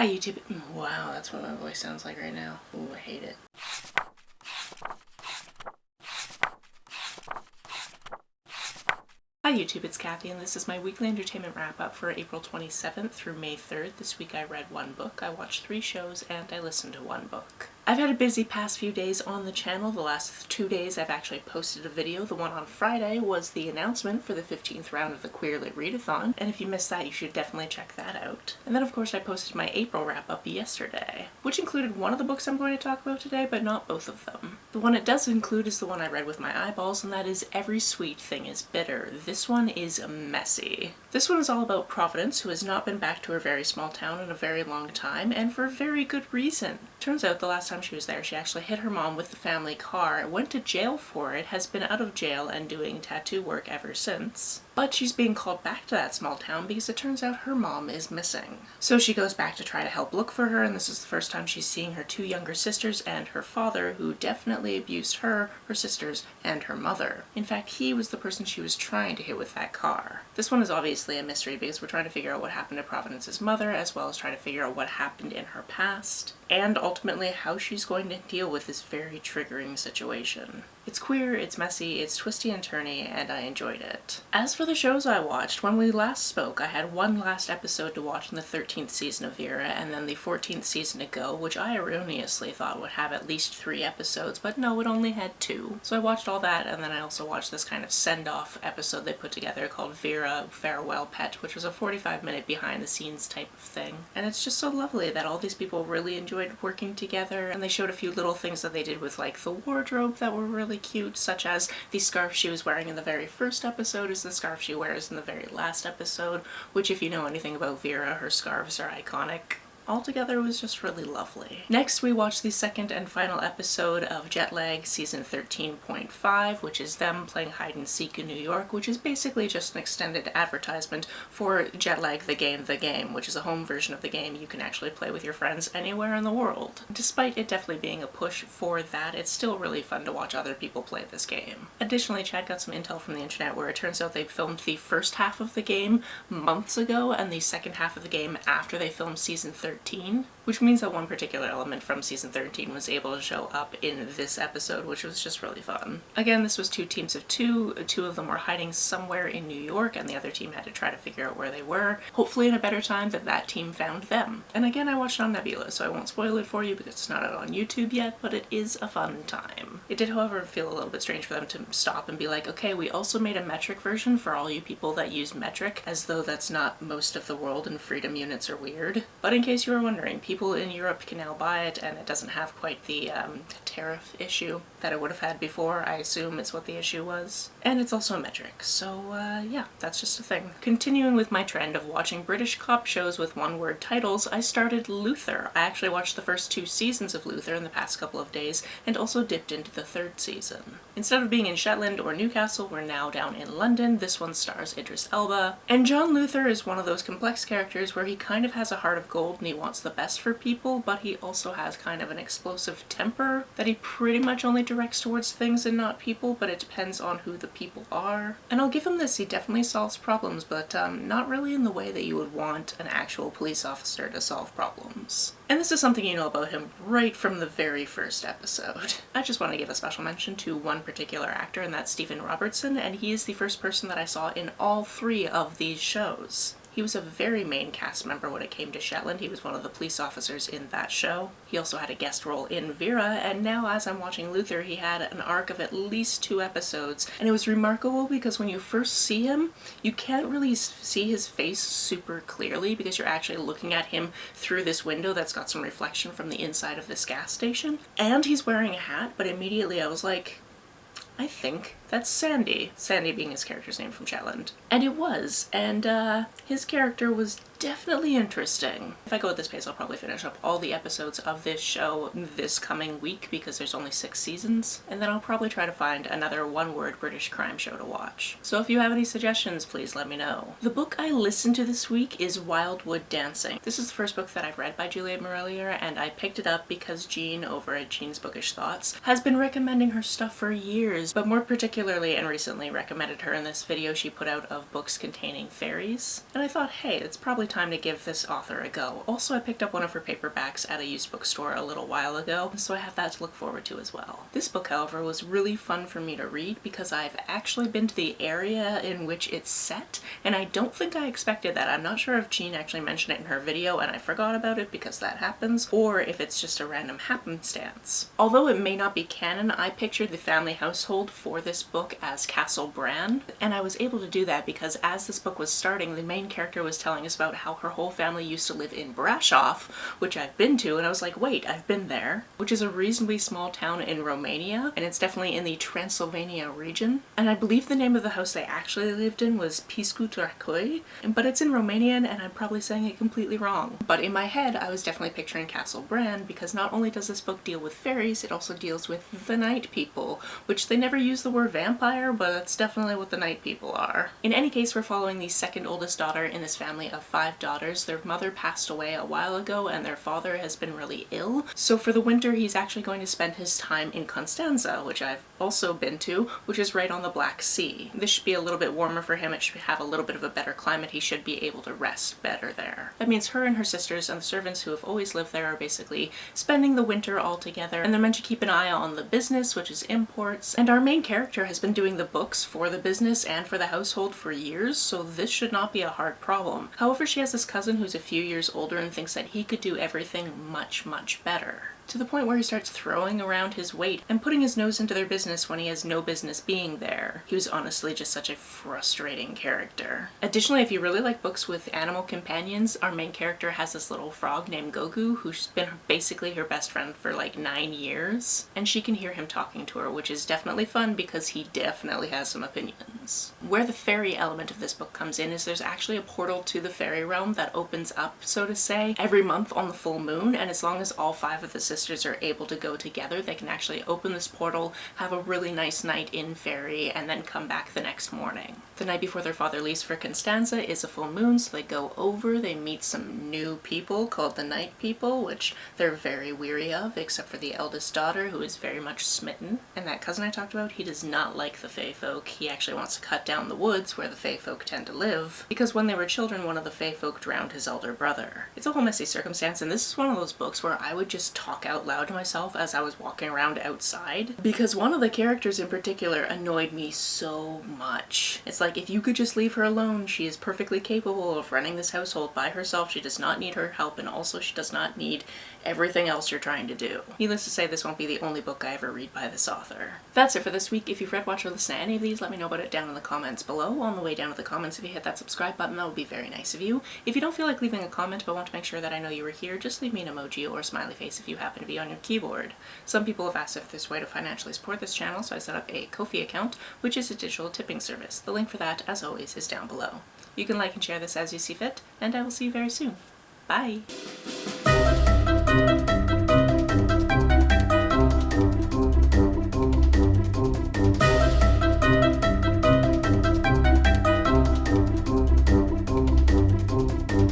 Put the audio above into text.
Hi YouTube. Wow, that's what my voice sounds like right now. Ooh, I hate it. Hi YouTube, it's Kathy, and this is my weekly entertainment wrap-up for April 27th through May 3rd. This week I read one book, I watched 3 shows, and I listened to one book. I've had a busy past few days on the channel. The last 2 days I've actually posted a video. The one on Friday was the announcement for the 15th round of the Queer Lit Readathon, and if you missed that, you should definitely check that out. And then of course I posted my April wrap-up yesterday, which included one of the books I'm going to talk about today, but not both of them. The one it does include is the one I read with my eyeballs, and that is Every Sweet Thing is Bitter. This one is messy. This one is all about Providence, who has not been back to her very small town in a very long time, and for a very good reason. Turns out the last time she was there, she actually hit her mom with the family car, went to jail for it, has been out of jail and doing tattoo work ever since. But she's being called back to that small town because it turns out her mom is missing. So she goes back to try to help look for her, and this is the first time she's seeing her 2 younger sisters and her father, who definitely abused her, her sisters, and her mother. In fact, he was the person she was trying to hit with that car. This one is obviously a mystery because we're trying to figure out what happened to Providence's mother, as well as trying to figure out what happened in her past, and ultimately how she's going to deal with this very triggering situation. It's queer, it's messy, it's twisty and turny, and I enjoyed it. As for the shows I watched, when we last spoke, I had one last episode to watch in the 13th season of Vera, and then the 14th season to go, which I erroneously thought would have at least 3 episodes, but no, it only had 2. So I watched all that, and then I also watched this kind of send-off episode they put together called Vera Farewell Pet, which was a 45-minute behind-the-scenes type of thing. And it's just so lovely that all these people really enjoyed working together, and they showed a few little things that they did with like the wardrobe that were really cute, such as the scarf she was wearing in the very first episode is the scarf she wears in the very last episode, which if you know anything about Vera, her scarves are iconic. Altogether, it was just really lovely. Next, we watched the second and final episode of Jetlag Season 13.5, which is them playing hide and seek in New York, which is basically just an extended advertisement for Jetlag the Game, which is a home version of the game you can actually play with your friends anywhere in the world. Despite it definitely being a push for that, it's still really fun to watch other people play this game. Additionally, Chad got some intel from the internet where it turns out they filmed the first half of the game months ago and the second half of the game after they filmed Season 13, which means that one particular element from Season 13 was able to show up in this episode, which was just really fun. Again, this was 2 teams of 2. 2 of them were hiding somewhere in New York, and the other team had to try to figure out where they were, hopefully in a better time that that team found them. And again, I watched it on Nebula, so I won't spoil it for you because it's not out on YouTube yet, but it is a fun time. It did, however, feel a little bit strange for them to stop and be like, okay, we also made a metric version for all you people that use metric, as though that's not most of the world and freedom units are weird. But in case you were wondering, people in Europe can now buy it, and it doesn't have quite the tariff issue that it would have had before. I assume it's what the issue was. And it's also a metric, so yeah, that's just a thing. Continuing with my trend of watching British cop shows with one-word titles, I started Luther. I actually watched the first 2 seasons of Luther in the past couple of days, and also dipped into the 3rd season. Instead of being in Shetland or Newcastle, we're now down in London. This one stars Idris Elba. And John Luther is one of those complex characters where he kind of has a heart of gold and he wants the best for people, but he also has kind of an explosive temper that he pretty much only directs towards things and not people, but it depends on who the people are. And I'll give him this, he definitely solves problems, but not really in the way that you would want an actual police officer to solve problems. And this is something you know about him right from the very first episode. I just want to give a special mention to one particular actor, and that's Stephen Robertson, and he is the first person that I saw in all 3 of these shows. He was a very main cast member when it came to Shetland. He was one of the police officers in that show. He also had a guest role in Vera, and now as I'm watching Luther, he had an arc of at least 2 episodes. And it was remarkable because when you first see him, you can't really see his face super clearly because you're actually looking at him through this window that's got some reflection from the inside of this gas station. And he's wearing a hat, but immediately I was like, I think that's Sandy. Sandy being his character's name from Shetland. And it was, and his character was definitely interesting. If I go at this pace, I'll probably finish up all the episodes of this show this coming week because there's only 6 seasons, and then I'll probably try to find another one-word British crime show to watch. So if you have any suggestions, please let me know. The book I listened to this week is Wildwood Dancing. This is the first book that I've read by Julia Marillier, and I picked it up because Jean over at Jean's Bookish Thoughts has been recommending her stuff for years, series, but more particularly and recently recommended her in this video she put out of books containing fairies. And I thought, hey, it's probably time to give this author a go. Also, I picked up one of her paperbacks at a used bookstore a little while ago, so I have that to look forward to as well. This book, however, was really fun for me to read because I've actually been to the area in which it's set, and I don't think I expected that. I'm not sure if Jean actually mentioned it in her video and I forgot about it because that happens, or if it's just a random happenstance. Although it may not be canon, I pictured the family household for this book as Castle Bran, and I was able to do that because as this book was starting, the main character was telling us about how her whole family used to live in Brasov, which I've been to, and I was like, wait, I've been there, which is a reasonably small town in Romania, and it's definitely in the Transylvania region. And I believe the name of the house they actually lived in was Piscu Dracoi, but it's in Romanian and I'm probably saying it completely wrong. But in my head, I was definitely picturing Castle Bran because not only does this book deal with fairies, it also deals with the Night People, which they never use the word vampire, but that's definitely what the Night People are. In any case, we're following the second oldest daughter in this family of 5 daughters. Their mother passed away a while ago and their father has been really ill, so for the winter he's actually going to spend his time in Constanza, which I've also been to, which is right on the Black Sea. This should be a little bit warmer for him, it should have a little bit of a better climate, he should be able to rest better there. That means her and her sisters and the servants who have always lived there are basically spending the winter all together, and they're meant to keep an eye on the business, which is imports, and our main character has been doing the books for the business and for the household for years, so this should not be a hard problem. However, she has this cousin who's a few years older and thinks that he could do everything much, much better, to the point where he starts throwing around his weight and putting his nose into their business when he has no business being there. He was honestly just such a frustrating character. Additionally, if you really like books with animal companions, our main character has this little frog named Gogu who's been basically her best friend for like 9 years, and she can hear him talking to her, which is definitely fun because he definitely has some opinions. Where the fairy element of this book comes in is there's actually a portal to the fairy realm that opens up, so to say, every month on the full moon, and as long as all 5 of the sisters are able to go together, they can actually open this portal, have a really nice night in fairy, and then come back the next morning. The night before their father leaves for Constanza is a full moon, so they go over, they meet some new people called the Night People, which they're very weary of, except for the eldest daughter, who is very much smitten. And that cousin I talked about, he does not like the Fae folk. He actually wants to cut down the woods where the Fae folk tend to live, because when they were children, one of the Fae folk drowned his elder brother. It's a whole messy circumstance, and this is one of those books where I would just talk out loud to myself as I was walking around outside, because one of the characters in particular annoyed me so much. It's like, if you could just leave her alone, she is perfectly capable of running this household by herself, she does not need her help, and also she does not need everything else you're trying to do. Needless to say, this won't be the only book I ever read by this author. That's it for this week. If you've read, watched, or listened to any of these, let me know about it down in the comments below. On the way down to the comments, if you hit that subscribe button, that would be very nice of you. If you don't feel like leaving a comment but want to make sure that I know you were here, just leave me an emoji or a smiley face if you happen to be on your keyboard. Some people have asked if there's a way to financially support this channel, so I set up a Ko-fi account, which is a digital tipping service. The link for that, as always, is down below. You can like and share this as you see fit, and I will see you very soon. Bye!